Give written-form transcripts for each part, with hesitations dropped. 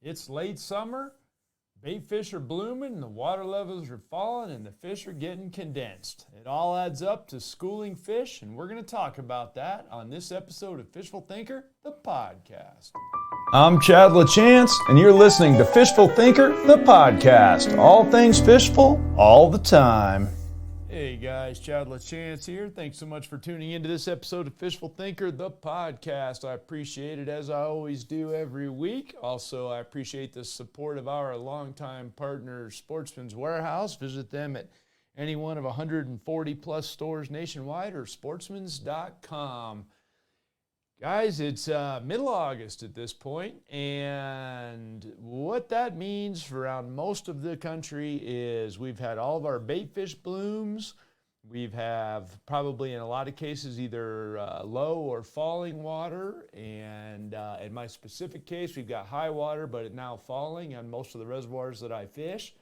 It's late summer, bait fish are blooming, and the water levels are falling, and the fish are getting condensed. It all adds up to schooling fish, and we're going to talk about that on this episode of Fishful Thinker, the podcast. I'm Chad LaChance, and you're listening to Fishful Thinker, the podcast. All things fishful, all the time. Hey guys, Chad LaChance here. Thanks so much for tuning into this episode of Fishful Thinker, the podcast. I appreciate it as I always do every week. Also, I appreciate the support of our longtime partner, Sportsman's Warehouse. Visit them at any one of 140 plus stores nationwide or sportsmans.com. Guys, it's middle August at this point, and what that means for around most of the country is we've had all of our bait fish blooms. We've have probably in a lot of cases either low or falling water, and in my specific case, we've got high water, but it's now falling on most of the reservoirs that I fish.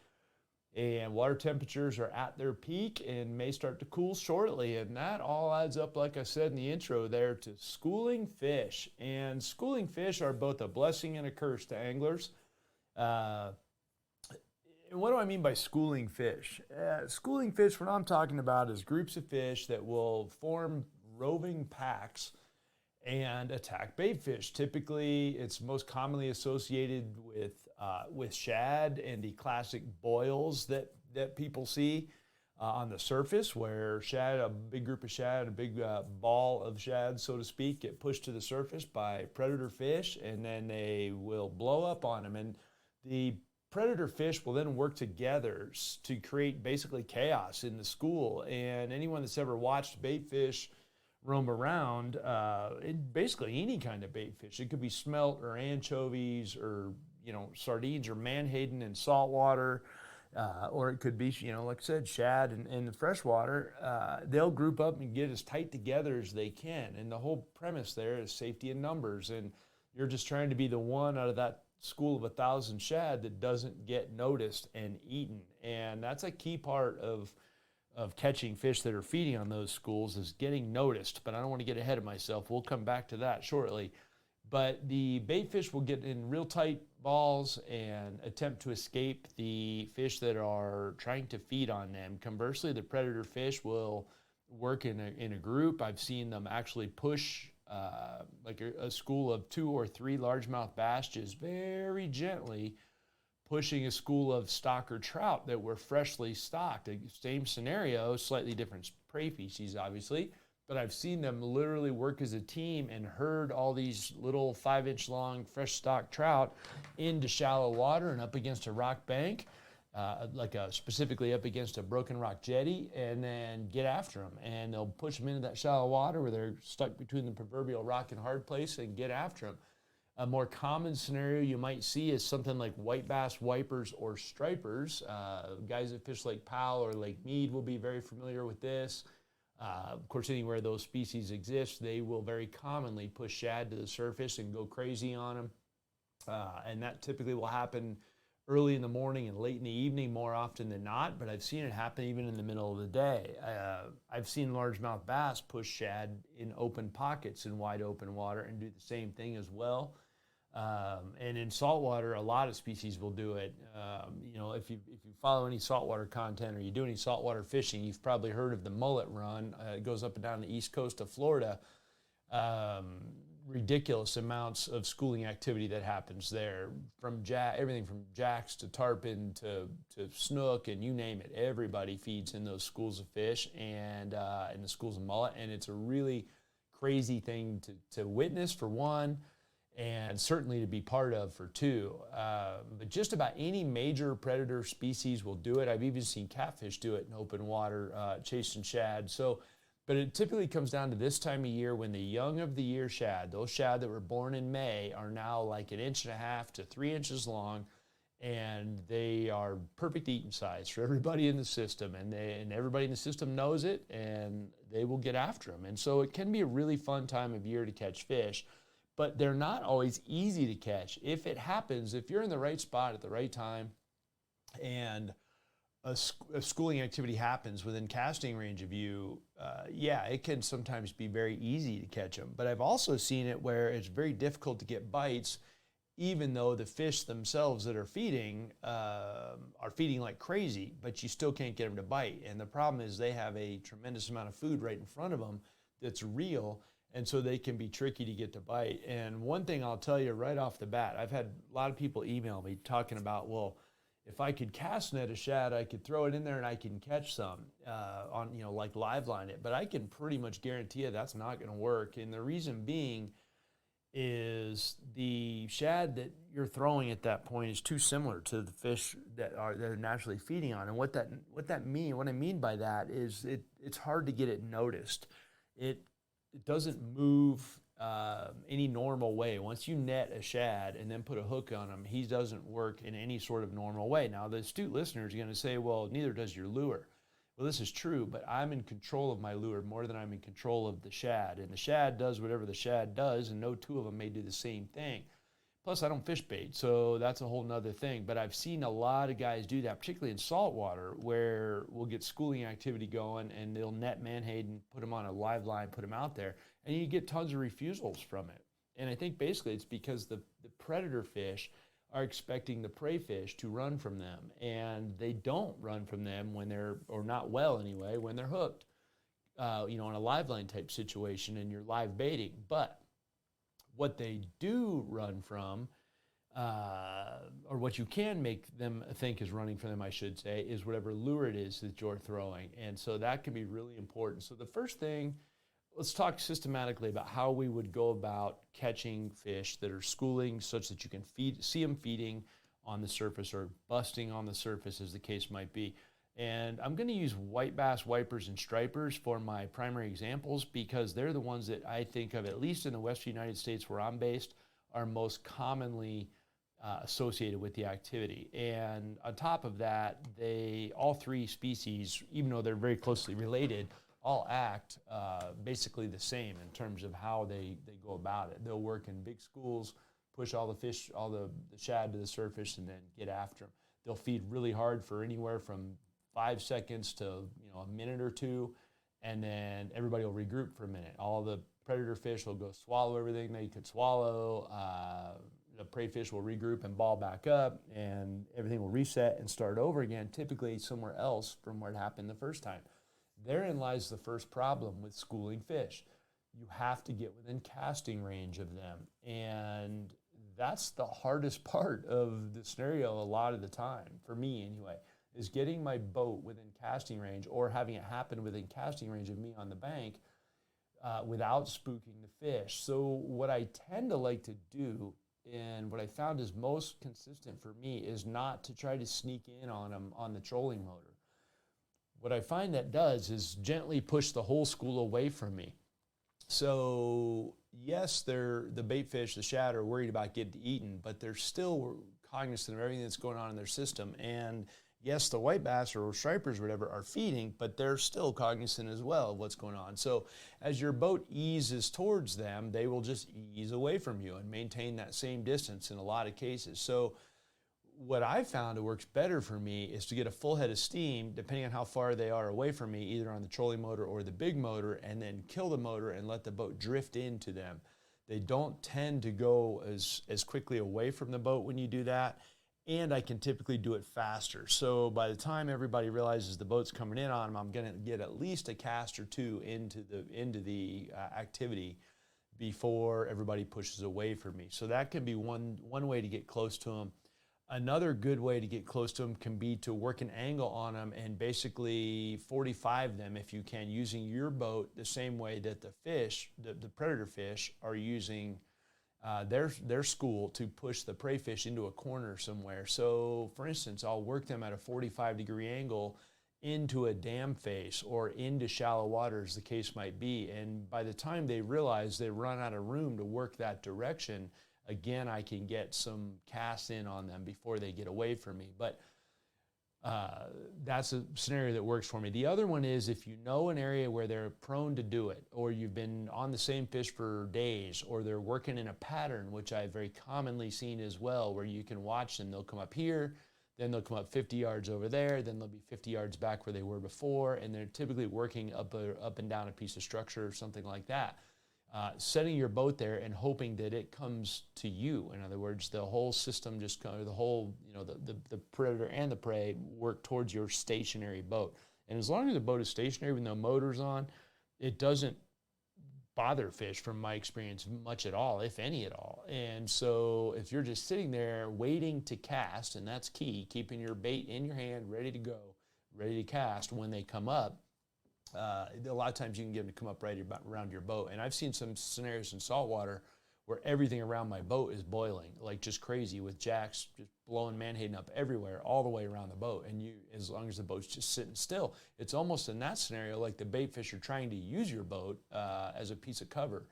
And water temperatures are at their peak and may start to cool shortly. And that all adds up, like I said in the intro there, to schooling fish. And schooling fish are both a blessing and a curse to anglers. And what do I mean by schooling fish? Schooling fish, what I'm talking about is groups of fish that will form roving packs and attack bait fish. Typically, it's most commonly associated with shad and the classic boils that people see on the surface, where shad, a big group of shad, a big ball of shad, so to speak, get pushed to the surface by predator fish, and then they will blow up on them. And the predator fish will then work together to create basically chaos in the school. And anyone that's ever watched bait fish roam around, basically any kind of bait fish. It could be smelt or anchovies or, sardines or menhaden in saltwater, or it could be, like I said, shad in the freshwater. They'll group up and get as tight together as they can. And the whole premise there is safety in numbers. And you're just trying to be the one out of that school of 1,000 shad that doesn't get noticed and eaten. And that's a key part of catching fish that are feeding on those schools, is getting noticed. But I don't want to get ahead of myself. We'll come back to that shortly. But the bait fish will get in real tight balls and attempt to escape the fish that are trying to feed on them. Conversely, the predator fish will work in a group. I've seen them actually push like a school of 2 or 3 largemouth bass just very gently pushing a school of stock or trout that were freshly stocked. Same scenario, slightly different prey species, obviously, but I've seen them literally work as a team and herd all these little 5-inch long fresh stock trout into shallow water and up against a rock bank, specifically up against a broken rock jetty, and then get after them. And they'll push them into that shallow water where they're stuck between the proverbial rock and hard place and get after them. A more common scenario you might see is something like white bass wipers or stripers. Guys that fish Lake Powell or Lake Mead will be very familiar with this. Of course, anywhere those species exist, they will very commonly push shad to the surface and go crazy on them. And that typically will happen early in the morning and late in the evening more often than not, but I've seen it happen even in the middle of the day. I've seen largemouth bass push shad in open pockets in wide open water and do the same thing as well. And in saltwater, a lot of species will do it. If you follow any saltwater content or you do any saltwater fishing, you've probably heard of the mullet run. It goes up and down the east coast of Florida. Ridiculous amounts of schooling activity that happens there, from everything from jacks to tarpon to snook, and you name it. Everybody feeds in those schools of fish and in the schools of mullet, and it's a really crazy thing to witness, for one, and certainly to be part of, for two. But just about any major predator species will do it. I've even seen catfish do it in open water, chasing shad. But it typically comes down to this time of year when the young of the year shad, those shad that were born in May, are now like 1.5 inches to 3 inches long, and they are perfect eating size for everybody in the system, and everybody in the system knows it, and they will get after them. And so it can be a really fun time of year to catch fish, but they're not always easy to catch. If it happens, if you're in the right spot at the right time, and a schooling activity happens within casting range of you, it can sometimes be very easy to catch them. But I've also seen it where it's very difficult to get bites even though the fish themselves that are feeding like crazy, but you still can't get them to bite. And the problem is they have a tremendous amount of food right in front of them that's real, and so they can be tricky to get to bite. And one thing I'll tell you right off the bat, I've had a lot of people email me talking about, well, if I could cast net a shad, I could throw it in there and I can catch some on, like live line it. But I can pretty much guarantee you that's not going to work. And the reason being is the shad that you're throwing at that point is too similar to the fish that they're naturally feeding on. And what I mean by that is it's hard to get it noticed. It doesn't move any normal way. Once you net a shad and then put a hook on him, he doesn't work in any sort of normal way. Now, the astute listener is going to say, well, neither does your lure. Well, this is true, but I'm in control of my lure more than I'm in control of the shad. And the shad does whatever the shad does, and no two of them may do the same thing. Plus, I don't fish bait, so that's a whole nother thing. But I've seen a lot of guys do that, particularly in saltwater, where we'll get schooling activity going, and they'll net menhaden and put them on a live line, put them out there, and you get tons of refusals from it. And I think basically it's because the predator fish are expecting the prey fish to run from them, and they don't run from them when they're, or not well anyway, when they're hooked, in a live line type situation and you're live baiting. But what they do run from, or what you can make them think is running from them, I should say, is whatever lure it is that you're throwing. And so that can be really important. So the first thing, let's talk systematically about how we would go about catching fish that are schooling such that you can see them feeding on the surface or busting on the surface, as the case might be. And I'm going to use white bass, wipers, and stripers for my primary examples because they're the ones that I think of, at least in the Western United States where I'm based, are most commonly associated with the activity. And on top of that, all three species, even though they're very closely related, all act basically the same in terms of how they go about it. They'll work in big schools, push all the fish, all the shad to the surface, and then get after them. They'll feed really hard for anywhere from 5 seconds to a minute or two, and then everybody will regroup for a minute. All the predator fish will go swallow everything they could swallow. The prey fish will regroup and ball back up, and everything will reset and start over again, typically somewhere else from where it happened the first time. Therein lies the first problem with schooling fish. You have to get within casting range of them. And that's the hardest part of the scenario a lot of the time, for me anyway, is getting my boat within casting range or having it happen within casting range of me on the bank without spooking the fish. So what I tend to like to do, and what I found is most consistent for me, is not to try to sneak in on them on the trolling motor. What I find that does is gently push the whole school away from me. So yes, the bait fish, the shad, are worried about getting eaten, but they're still cognizant of everything that's going on in their system. And yes, the white bass or stripers or whatever are feeding, but they're still cognizant as well of what's going on. So as your boat eases towards them, they will just ease away from you and maintain that same distance in a lot of cases. So what I found it works better for me is to get a full head of steam, depending on how far they are away from me, either on the trolling motor or the big motor, and then kill the motor and let the boat drift into them. They don't tend to go as quickly away from the boat when you do that, and I can typically do it faster. So by the time everybody realizes the boat's coming in on them, I'm going to get at least a cast or two into the activity before everybody pushes away from me. So that can be one way to get close to them. Another good way to get close to them can be to work an angle on them and basically 45 them if you can, using your boat the same way that the fish, the predator fish, are using their school to push the prey fish into a corner somewhere. So for instance, I'll work them at a 45-degree angle into a dam face or into shallow water, as the case might be. And by the time they realize they run out of room to work that direction, again, I can get some cast in on them before they get away from me. But that's a scenario that works for me. The other one is if you know an area where they're prone to do it, or you've been on the same fish for days, or they're working in a pattern, which I've very commonly seen as well, where you can watch them. They'll come up here, then they'll come up 50 yards over there, then they'll be 50 yards back where they were before, and they're typically working up and down a piece of structure or something like that. setting your boat there and hoping that it comes to you. In other words, the whole system just the whole, the predator and the prey work towards your stationary boat. And as long as the boat is stationary with no motors on, it doesn't bother fish, from my experience, much at all, if any at all. And so if you're just sitting there waiting to cast, and that's key, keeping your bait in your hand, ready to go, ready to cast when they come up, a lot of times you can get them to come up right around your boat. And I've seen some scenarios in saltwater where everything around my boat is boiling, like just crazy, with jacks just blowing menhaden up everywhere, all the way around the boat. And as long as the boat's just sitting still, it's almost in that scenario like the bait fish are trying to use your boat as a piece of cover.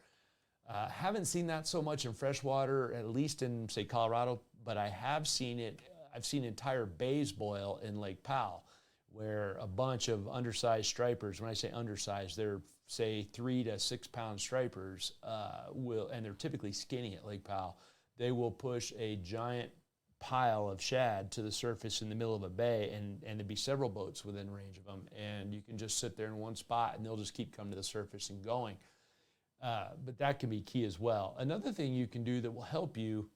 Haven't seen that so much in freshwater, at least in, say, Colorado, but I have seen it. I've seen entire bays boil in Lake Powell, where a bunch of undersized stripers, when I say undersized, they're, say, 3 to 6 pound stripers, and they're typically skinny at Lake Powell, they will push a giant pile of shad to the surface in the middle of a bay, and there'd be several boats within range of them, and you can just sit there in one spot and they'll just keep coming to the surface and going. But that can be key as well. Another thing you can do that will help you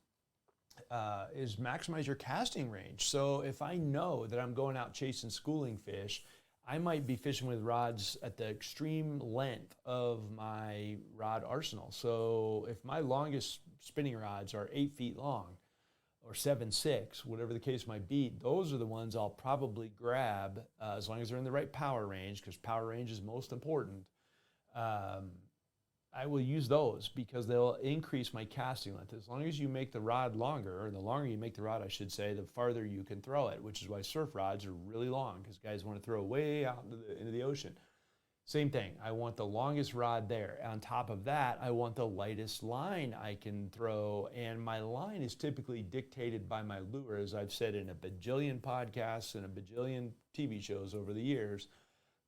is maximize your casting range. So if I know that I'm going out chasing schooling fish, I might be fishing with rods at the extreme length of my rod arsenal. So if my longest spinning rods are 8 feet long or 7.6, whatever the case might be, those are the ones I'll probably grab as long as they're in the right power range, because power range is most important. I will use those because they'll increase my casting length. As long as you make the rod longer, or the longer you make the rod, I should say, the farther you can throw it, which is why surf rods are really long, because guys want to throw way out into the ocean. Same thing. I want the longest rod there. On top of that, I want the lightest line I can throw, and my line is typically dictated by my lure, as I've said in a bajillion podcasts and a bajillion TV shows over the years.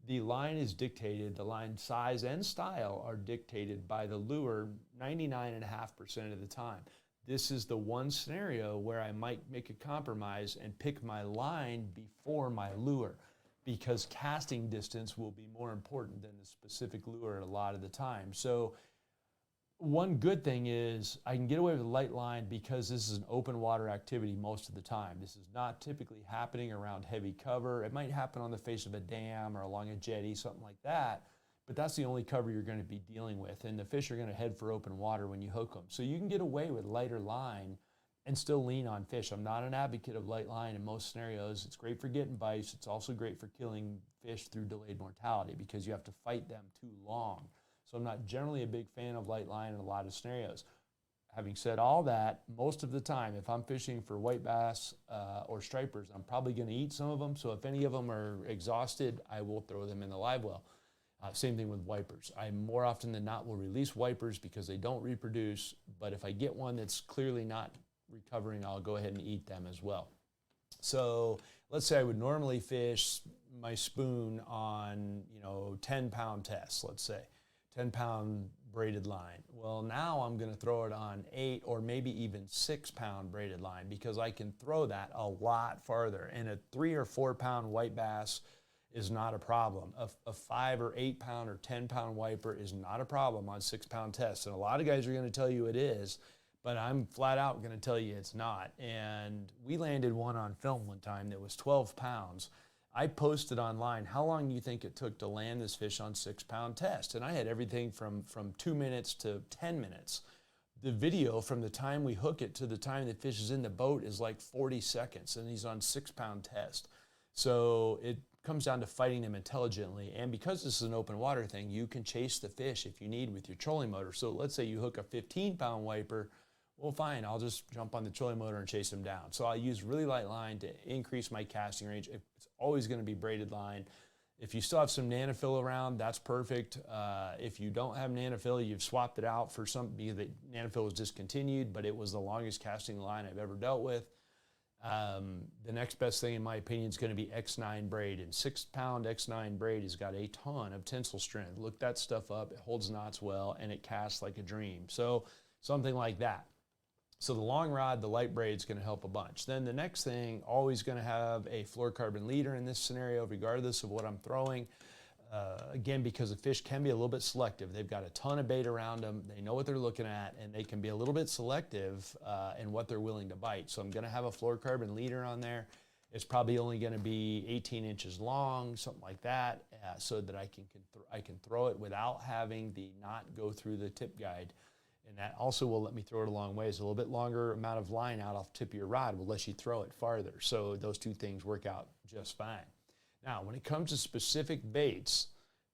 The line is dictated, the line size and style are dictated by the lure 99.5% of the time. This is the one scenario where I might make a compromise and pick my line before my lure, because casting distance will be more important than the specific lure a lot of the time. So one good thing is I can get away with a light line because this is an open water activity most of the time. This is not typically happening around heavy cover. It might happen on the face of a dam or along a jetty, something like that, but that's the only cover you're going to be dealing with, and the fish are going to head for open water when you hook them. So you can get away with lighter line and still lean on fish. I'm not an advocate of light line in most scenarios. It's great for getting bites. It's also great for killing fish through delayed mortality because you have to fight them too long. So I'm not generally a big fan of light line in a lot of scenarios. Having said all that, most of the time, if I'm fishing for white bass or stripers, I'm probably going to eat some of them. So if any of them are exhausted, I will throw them in the live well. Same thing with wipers. I more often than not will release wipers because they don't reproduce. But if I get one that's clearly not recovering, I'll go ahead and eat them as well. So let's say I would normally fish my spoon on 10-pound tests, let's say. 10-pound braided line. Well, now I'm going to throw it on 8 or maybe even 6-pound braided line because I can throw that a lot farther. And a 3 or 4-pound white bass is not a problem. A 5 or 8-pound or 10-pound wiper is not a problem on 6-pound tests. And a lot of guys are going to tell you it is, but I'm flat out going to tell you it's not. And we landed one on film one time that was 12 pounds. I posted online, how long do you think it took to land this fish on 6-pound test? And I had everything from 2 minutes to 10 minutes. The video from the time we hook it to the time the fish is in the boat is like 40 seconds, and he's on 6-pound test. So it comes down to fighting them intelligently. And because this is an open water thing, you can chase the fish if you need with your trolling motor. So let's say you hook a 15-pound wiper. Well, fine, I'll just jump on the trolling motor and chase them down. So I'll use really light line to increase my casting range. It's always going to be braided line. If you still have some nanofill around, that's perfect. If you don't have nanofill, you've swapped it out for some, because the nanofill was discontinued, but it was the longest casting line I've ever dealt with. The next best thing, in my opinion, is going to be X9 braid. And 6-pound X9 braid has got a ton of tensile strength. Look that stuff up. It holds knots well, and it casts like a dream. So something like that. So the long rod, the light braid is going to help a bunch. Then the next thing, always going to have a fluorocarbon leader in this scenario, regardless of what I'm throwing. Again, because the fish can be a little bit selective. They've got a ton of bait around them. They know what they're looking at, and they can be a little bit selective in what they're willing to bite. So I'm going to have a fluorocarbon leader on there. It's probably only going to be 18 inches long, something like that, so that I can throw it without having the knot go through the tip guide. And that also will let me throw it a long ways. A little bit longer amount of line out off the tip of your rod will let you throw it farther. So those two things work out just fine. Now, when it comes to specific baits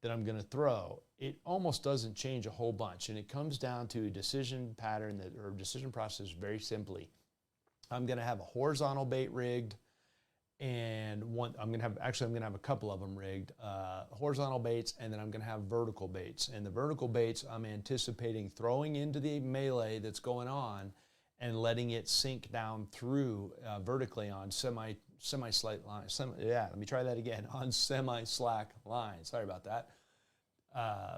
that I'm going to throw, it almost doesn't change a whole bunch. And it comes down to a decision pattern or decision process very simply. I'm going to have a horizontal bait rigged, and I'm going to have a couple of them rigged, horizontal baits, and then I'm going to have vertical baits. And the vertical baits, I'm anticipating throwing into the melee that's going on and letting it sink down through vertically on semi-slack line. Let me try that again, on semi-slack line. Sorry about that.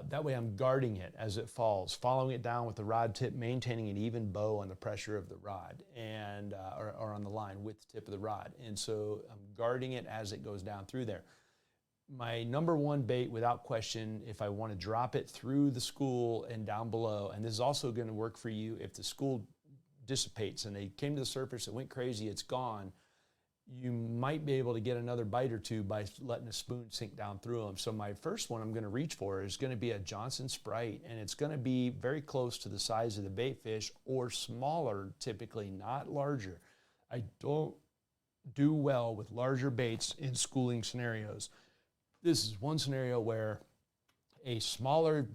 That way I'm guarding it as it falls, following it down with the rod tip, maintaining an even bow on the pressure of the rod and or on the line with the tip of the rod. And so I'm guarding it as it goes down through there. My number one bait, without question, if I want to drop it through the school and down below, and this is also going to work for you if the school dissipates and they came to the surface, it went crazy, it's gone, you might be able to get another bite or two by letting a spoon sink down through them. So my first one I'm going to reach for is going to be a Johnson Sprite, and it's going to be very close to the size of the bait fish or smaller, typically, not larger. I don't do well with larger baits in schooling scenarios. This is one scenario where a smaller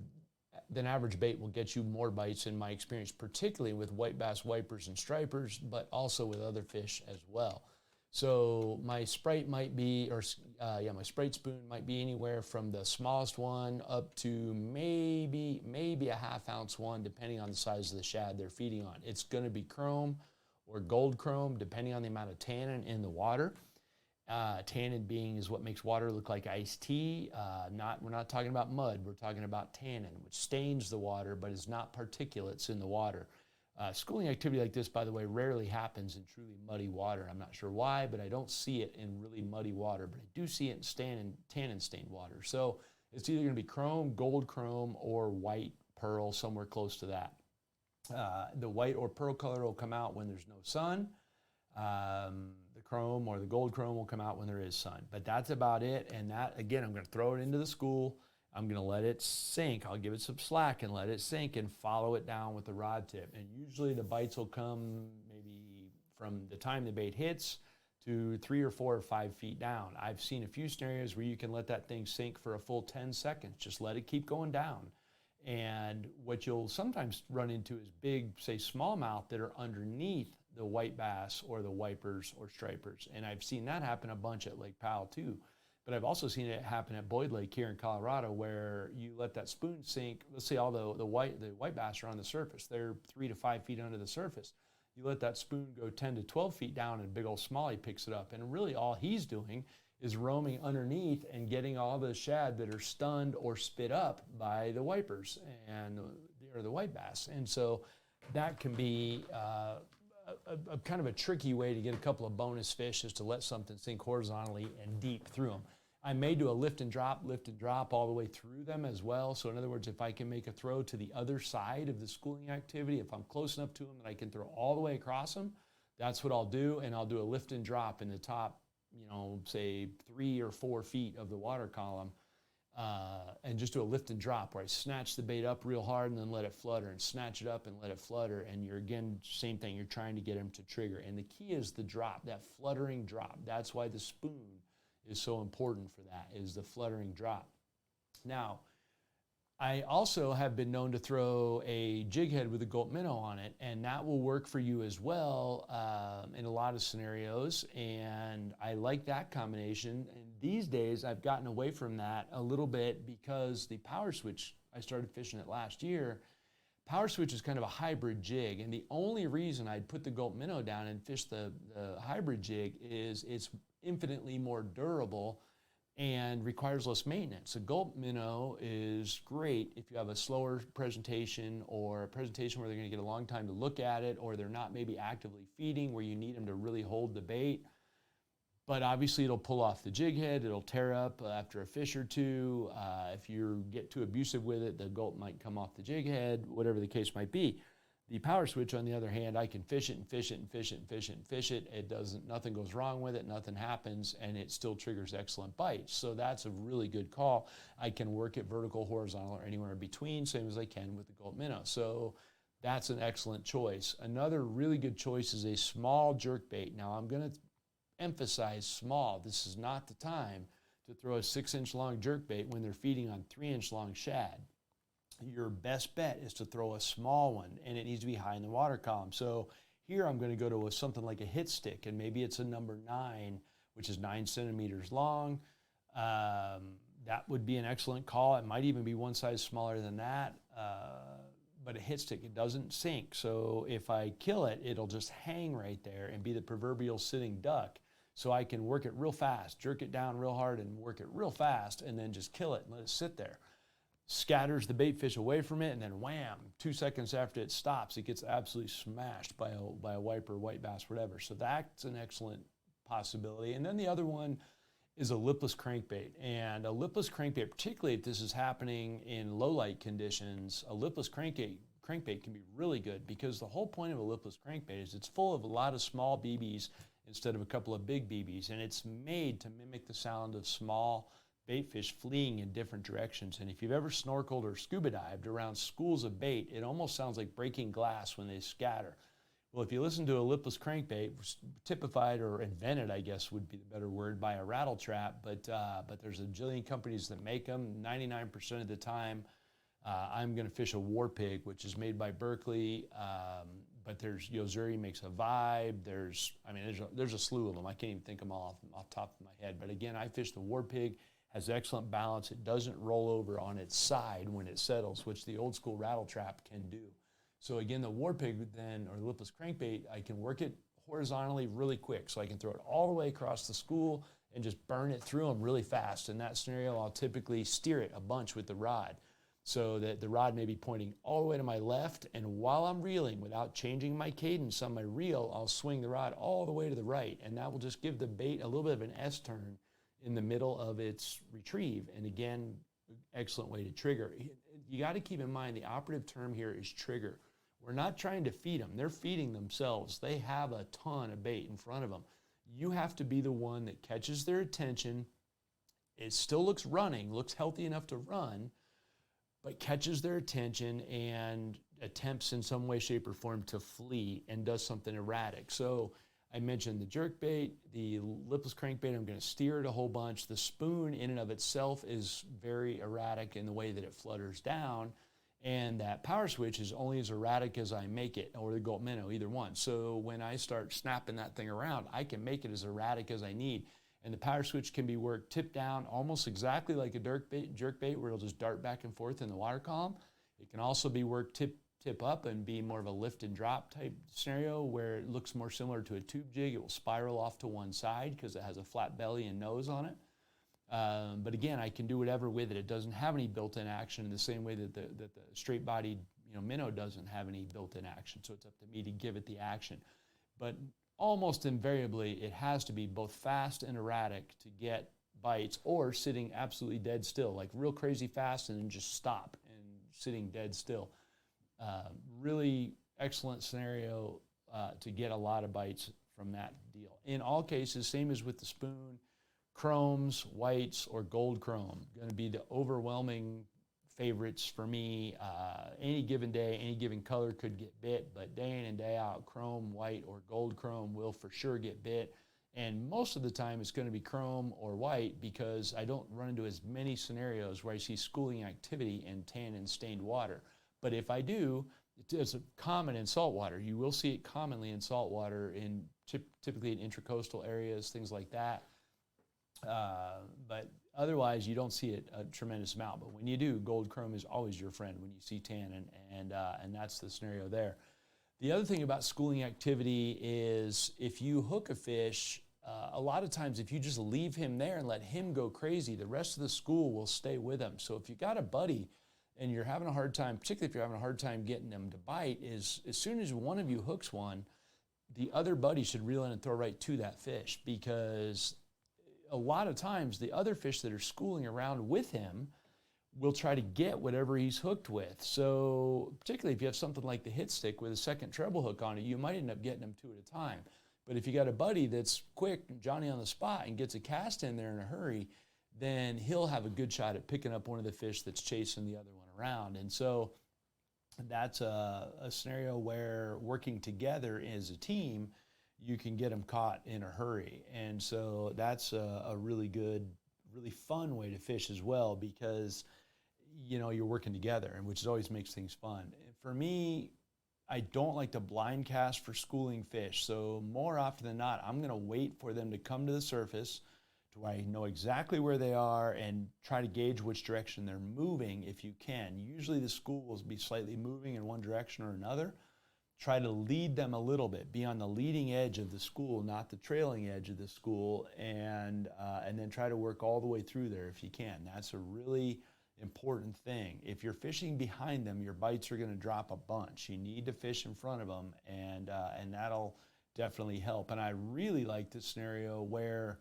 than average bait will get you more bites in my experience, particularly with white bass wipers and stripers, but also with other fish as well. So my Sprite might be, my Sprite spoon might be anywhere from the smallest one up to maybe a ½ ounce one, depending on the size of the shad they're feeding on. It's going to be chrome or gold chrome, depending on the amount of tannin in the water. Tannin is what makes water look like iced tea. We're not talking about mud. We're talking about tannin, which stains the water, but is not particulates in the water. Schooling activity like this, by the way, rarely happens in truly muddy water. I'm not sure why, but I don't see it in really muddy water, but I do see it in tannin-stained water. So it's either going to be chrome, gold chrome, or white pearl, somewhere close to that. The white or pearl color will come out when there's no sun. The chrome or the gold chrome will come out when there is sun. But that's about it. And that, again, I'm going to throw it into the school. I'm going to let it sink. I'll give it some slack and let it sink and follow it down with the rod tip. And usually the bites will come maybe from the time the bait hits to 3 or 4 or 5 feet down. I've seen a few scenarios where you can let that thing sink for a full 10 seconds. Just let it keep going down. And what you'll sometimes run into is big, say, smallmouth that are underneath the white bass or the wipers or stripers. And I've seen that happen a bunch at Lake Powell too. But I've also seen it happen at Boyd Lake here in Colorado, where you let that spoon sink. Let's say all the white bass are on the surface. They're 3 to 5 feet under the surface. You let that spoon go 10 to 12 feet down, and a big old smallie picks it up. And really all he's doing is roaming underneath and getting all the shad that are stunned or spit up by the wipers or the white bass. And so that can be a kind of a tricky way to get a couple of bonus fish, is to let something sink horizontally and deep through them. I may do a lift and drop all the way through them as well. So in other words, if I can make a throw to the other side of the schooling activity, if I'm close enough to them that I can throw all the way across them, that's what I'll do. And I'll do a lift and drop in the top, say 3 or 4 feet of the water column, and just do a lift and drop where I snatch the bait up real hard and then let it flutter, and snatch it up and let it flutter. And you're, again, same thing, you're trying to get him to trigger. And the key is the drop, that fluttering drop. That's why the spoon is so important for that, is the fluttering drop. Now, I also have been known to throw a jig head with a gulp minnow on it, and that will work for you as well in a lot of scenarios, and I like that combination. And these days, I've gotten away from that a little bit because the Power Switch, I started fishing it last year. Power Switch is kind of a hybrid jig, and the only reason I'd put the gulp minnow down and fish the hybrid jig is it's infinitely more durable and requires less maintenance. A gulp minnow is great if you have a slower presentation, or a presentation where they're going to get a long time to look at it, or they're not maybe actively feeding, where you need them to really hold the bait. But obviously it'll pull off the jig head, it'll tear up after a fish or two. If you get too abusive with it, the gulp might come off the jig head, whatever the case might be. The power switch, on the other hand, I can fish it and fish it and fish it and fish it and fish it. It doesn't, nothing goes wrong with it, nothing happens, and it still triggers excellent bites. So that's a really good call. I can work it vertical, horizontal, or anywhere in between, same as I can with the Gulp minnow. So that's an excellent choice. Another really good choice is a small jerk bait. Now I'm going to emphasize small. This is not the time to throw a 6-inch long jerk bait when they're feeding on 3-inch long shad. Your best bet is to throw a small one, and it needs to be high in the water column. So here I'm going to go to something like a hit stick, and maybe it's a number 9, which is 9 centimeters long. That would be an excellent call. It might even be one size smaller than that, but a hit stick, it doesn't sink. So if I kill it, it'll just hang right there and be the proverbial sitting duck. So I can work it real fast, jerk it down real hard and work it real fast, and then just kill it and let it sit there. Scatters the bait fish away from it, and then wham, 2 seconds after it stops, it gets absolutely smashed by a wiper, white bass, whatever. So that's an excellent possibility. And then the other one is a lipless crankbait. And a lipless crankbait, particularly if this is happening in low light conditions, a lipless crankbait can be really good, because the whole point of a lipless crankbait is it's full of a lot of small BBs instead of a couple of big BBs, and it's made to mimic the sound of small bait fish fleeing in different directions. And if you've ever snorkeled or scuba dived around schools of bait, it almost sounds like breaking glass when they scatter. Well, if you listen to a lipless crankbait, typified or invented, I guess would be the better word, by a rattle trap, but there's a jillion companies that make them. 99% of the time, I'm going to fish a War Pig, which is made by Berkley, but there's Yo-Zuri makes a Vibe. There's a slew of them. I can't even think of them all off the top of my head. But again, I fish the War Pig. Has excellent balance. It doesn't roll over on its side when it settles, which the old school rattle trap can do. So again, the War Pig then, or lipless crankbait, I can work it horizontally really quick. So I can throw it all the way across the school and just burn it through them really fast. In that scenario, I'll typically steer it a bunch with the rod, so that the rod may be pointing all the way to my left, and while I'm reeling, without changing my cadence on my reel, I'll swing the rod all the way to the right, and that will just give the bait a little bit of an S-turn in the middle of its retrieve. And again, excellent way to trigger. You got to keep in mind the operative term here is trigger. We're not trying to feed them. They're feeding themselves. They have a ton of bait in front of them. You have to be the one that catches their attention. It still looks running, looks healthy enough to run, but catches their attention and attempts in some way, shape, or form to flee and does something erratic. So I mentioned the jerk bait, the lipless crankbait, I'm going to steer it a whole bunch. The spoon in and of itself is very erratic in the way that it flutters down, and that power switch is only as erratic as I make it, or the Gulp minnow, either one. So when I start snapping that thing around, I can make it as erratic as I need. And the power switch can be worked tip down, almost exactly like a jerk bait, where it'll just dart back and forth in the water column. It can also be worked tip up and be more of a lift and drop type scenario, where it looks more similar to a tube jig. It will spiral off to one side because it has a flat belly and nose on it. But again, I can do whatever with it. It doesn't have any built-in action in the same way that the straight-bodied minnow doesn't have any built-in action. So it's up to me to give it the action. But almost invariably, it has to be both fast and erratic to get bites, or sitting absolutely dead still, like real crazy fast and then just stop and sitting dead still. Really excellent scenario to get a lot of bites from that deal. In all cases, same as with the spoon, chromes, whites, or gold chrome, going to be the overwhelming favorites for me. Any given day, any given color could get bit, but day in and day out, chrome, white, or gold chrome will for sure get bit. And most of the time it's going to be chrome or white, because I don't run into as many scenarios where I see schooling activity in tan and stained water. But if I do, it's common in saltwater. You will see it commonly in saltwater, typically in intracoastal areas, things like that. But otherwise, you don't see it a tremendous amount. But when you do, gold chrome is always your friend when you see tan, and that's the scenario there. The other thing about schooling activity is if you hook a fish, a lot of times if you just leave him there and let him go crazy, the rest of the school will stay with him. So if you got a buddy and you're having a hard time, particularly if you're having a hard time getting them to bite, is as soon as one of you hooks one, the other buddy should reel in and throw right to that fish, because a lot of times the other fish that are schooling around with him will try to get whatever he's hooked with. So particularly if you have something like the hit stick with a second treble hook on it, you might end up getting them two at a time. But if you got a buddy that's quick, Johnny on the spot, and gets a cast in there in a hurry, then he'll have a good shot at picking up one of the fish that's chasing the other one around. And so that's a scenario where working together as a team, you can get them caught in a hurry. And so that's a really good, really fun way to fish as well, because you're working together, and which always makes things fun. For me, I don't like to blind cast for schooling fish. So more often than not, I'm going to wait for them to come to the surface to where I know exactly where they are and try to gauge which direction they're moving if you can. Usually the school will be slightly moving in one direction or another. Try to lead them a little bit, be on the leading edge of the school, not the trailing edge of the school, and then try to work all the way through there if you can. That's a really important thing. If you're fishing behind them, your bites are going to drop a bunch. You need to fish in front of them, and that'll definitely help. And I really like this scenario where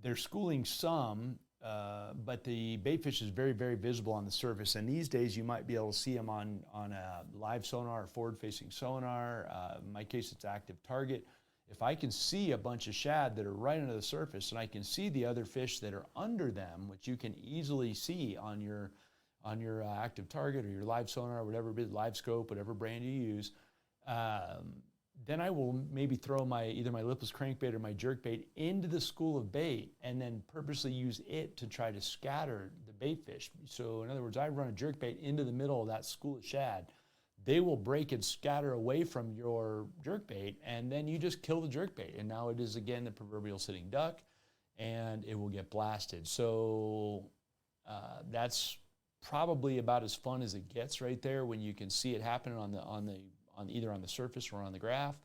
they're schooling some, but the bait fish is very, very visible on the surface. And these days you might be able to see them on a live sonar or forward-facing sonar. In my case, it's active target. If I can see a bunch of shad that are right under the surface, and I can see the other fish that are under them, which you can easily see on your active target or your live sonar, or whatever it is, live scope, whatever brand you use, then I will maybe throw either my lipless crankbait or my jerkbait into the school of bait, and then purposely use it to try to scatter the bait fish. So in other words, I run a jerkbait into the middle of that school of shad. They will break and scatter away from your jerkbait, and then you just kill the jerkbait. And now it is again the proverbial sitting duck, and it will get blasted. So that's probably about as fun as it gets right there, when you can see it happening either on the surface or on the graph,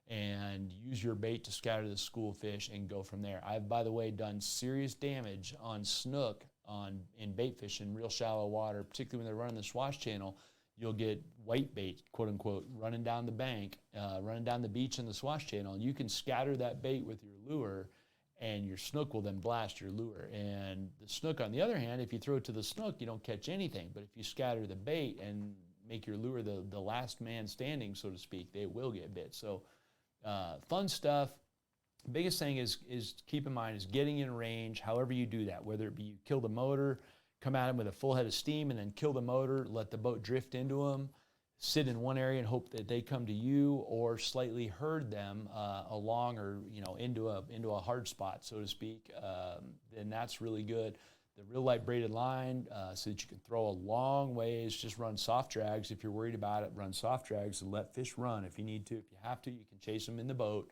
and use your bait to scatter the school fish and go from there. I've, by the way, done serious damage on snook in bait fish in real shallow water, particularly when they're running the swash channel. You'll get white bait, quote unquote, running down the bank, running down the beach in the swash channel. You can scatter that bait with your lure, and your snook will then blast your lure. And the snook, on the other hand, if you throw it to the snook, you don't catch anything. But if you scatter the bait and make your lure the last man standing, so to speak, they will get bit. So fun stuff. Biggest thing is keep in mind is getting in range, however you do that, whether it be you kill the motor, come at them with a full head of steam, and then kill the motor, let the boat drift into them, sit in one area and hope that they come to you, or slightly herd them along, or into a hard spot, so to speak. Then that's really good. The real light braided line, so that you can throw a long ways. Just run soft drags if you're worried about it. Run soft drags and let fish run if you need to. If you have to, you can chase them in the boat.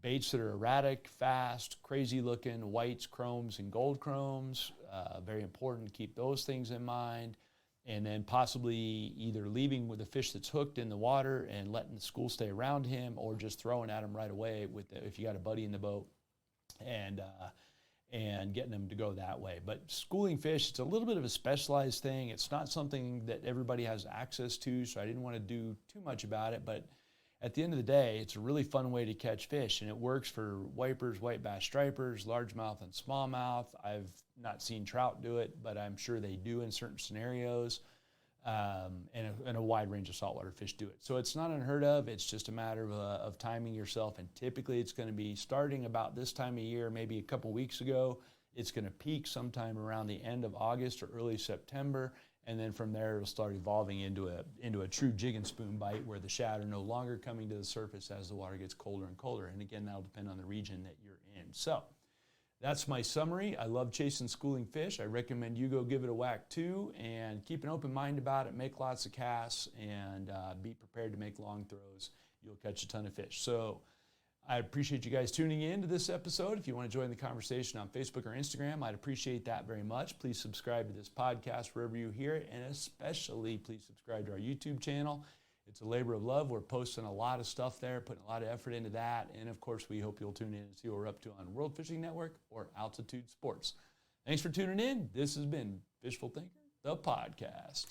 Baits that are erratic, fast, crazy looking, whites, chromes, and gold chromes, very important to keep those things in mind. And then possibly either leaving with a fish that's hooked in the water and letting the school stay around him, or just throwing at him right away if you got a buddy in the boat, and getting them to go that way. But schooling fish, it's a little bit of a specialized thing. It's not something that everybody has access to, so I didn't want to do too much about it. But at the end of the day, it's a really fun way to catch fish, and it works for wipers, white bass stripers, largemouth and smallmouth. I've not seen trout do it, but I'm sure they do in certain scenarios, and a wide range of saltwater fish do it. So it's not unheard of. It's just a matter of timing yourself, and typically it's going to be starting about this time of year, maybe a couple weeks ago. It's going to peak sometime around the end of August or early September, and then from there it'll start evolving into a true jig and spoon bite, where the shad are no longer coming to the surface as the water gets colder and colder. And again, that'll depend on the region that you're in. So that's my summary. I love chasing schooling fish. I recommend you go give it a whack too, and keep an open mind about it. Make lots of casts, and be prepared to make long throws. You'll catch a ton of fish. So I appreciate you guys tuning in to this episode. If you want to join the conversation on Facebook or Instagram, I'd appreciate that very much. Please subscribe to this podcast wherever you hear it, and especially please subscribe to our YouTube channel. It's a labor of love. We're posting a lot of stuff there, putting a lot of effort into that. And of course, we hope you'll tune in and see what we're up to on World Fishing Network or Altitude Sports. Thanks for tuning in. This has been Fishful Thinker, the podcast.